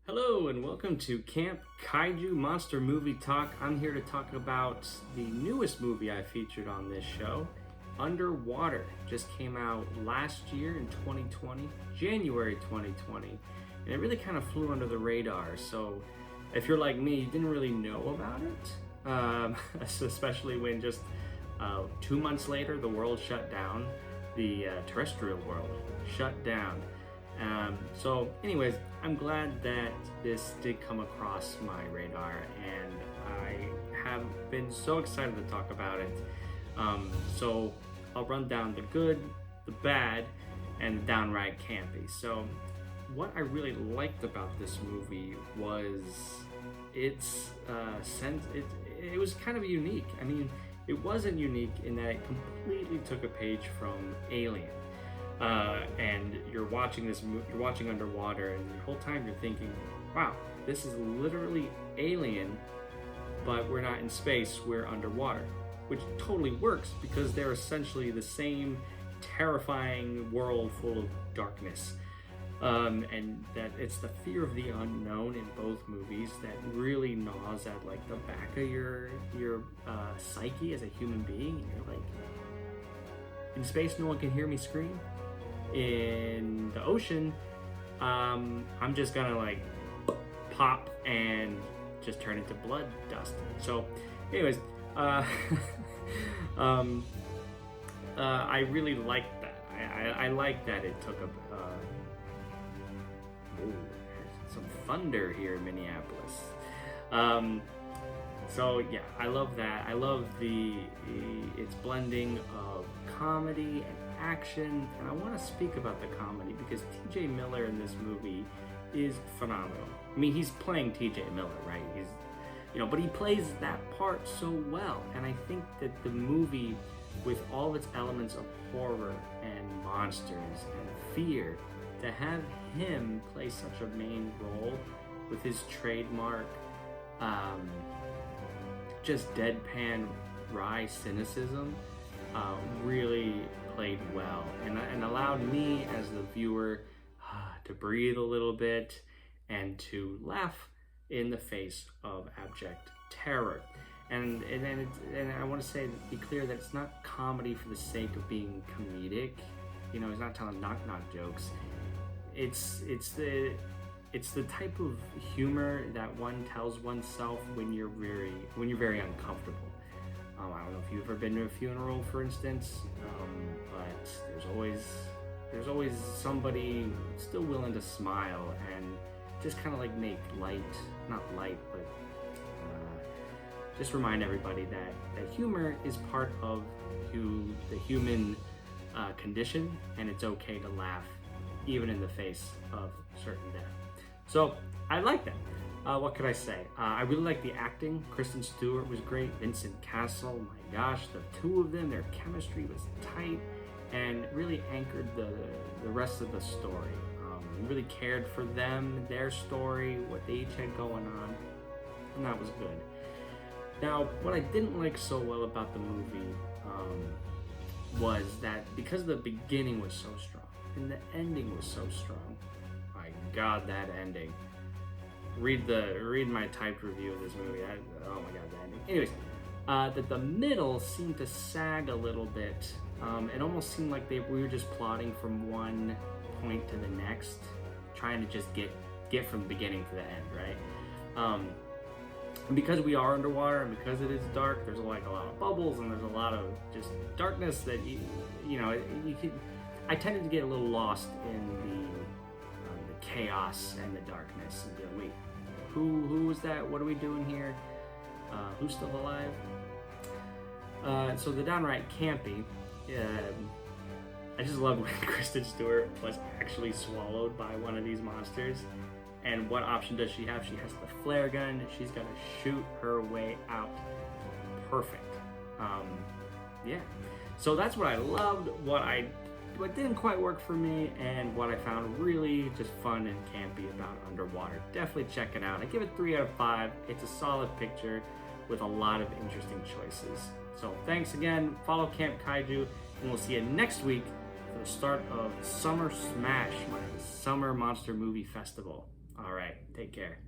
Hello and welcome to Camp Kaiju Monster Movie Talk. I'm here to talk about the newest movie I featured on this show, Underwater. Just came out last year in 2020, January 2020, and it really kind of flew under the radar. So if you're like me, you didn't really know about it, especially when just 2 months later the world shut down, the terrestrial world shut down. So anyways, I'm glad that this did come across my radar, and I have been so excited to talk about it. So I'll run down the good, the bad, and the downright campy. So what I really liked about this movie was its sense. It was kind of unique. I mean, it wasn't unique in that it completely took a page from Alien. And you're watching you're watching Underwater, and the whole time you're thinking, wow, this is literally Alien, but we're not in space, we're underwater, which totally works because they're essentially the same terrifying world full of darkness. And that it's the fear of the unknown in both movies that really gnaws at like the back of your psyche as a human being. And you're like, in space, no one can hear me scream. In the ocean, I'm just gonna like pop and just turn into blood dust. So anyways, I really liked that. I like that it took a some thunder here in Minneapolis. So yeah, I love that. I love its blending of comedy and action, and I want to speak about the comedy because TJ Miller in this movie is phenomenal. I mean, he's playing TJ Miller, right? But he plays that part so well, and I think that the movie, with all its elements of horror and monsters and fear, to have him play such a main role with his trademark just deadpan wry cynicism really played well, and allowed me as the viewer to breathe a little bit and to laugh in the face of abject terror. And I want to be clear that it's not comedy for the sake of being comedic. He's not telling knock-knock jokes. It's the type of humor that one tells oneself when you're very uncomfortable. I don't know if you've ever been to a funeral, for instance, but there's always somebody still willing to smile and just kind of like make not light, but just remind everybody that humor is part of the human condition, and it's okay to laugh even in the face of certain death. So I like that. What could I say? I really like the acting. Kristen Stewart was great. Vincent Cassel, my gosh, the two of them, their chemistry was tight and really anchored the rest of the story. Really cared for them, their story, what they each had going on, and that was good. Now, what I didn't like so well about the movie was that because the beginning was so strong and the ending was so strong, my God, that ending. Read my typed review of this movie. Oh my God, the ending. Anyways, that the middle seemed to sag a little bit. It almost seemed like we were just plotting from one point to the next, trying to just get from the beginning to the end, right? And because we are underwater and because it is dark, there's like a lot of bubbles and there's a lot of just darkness that I tended to get a little lost in the chaos and the darkness and be like, wait, who was that? What are we doing here? Who's still alive? So the Downright Campy, I just love when Kristen Stewart was actually swallowed by one of these monsters. And what option does she have? She has the flare gun. She's gonna shoot her way out. Perfect. Yeah. So that's what I loved. What didn't quite work for me, and what I found really just fun and campy about Underwater. Definitely check it out. I give it 3 out of 5. It's a solid picture with a lot of interesting choices. So thanks again. Follow Camp Kaiju, and we'll see you next week for the start of Summer Smash, my summer monster movie festival. All right, take Take care.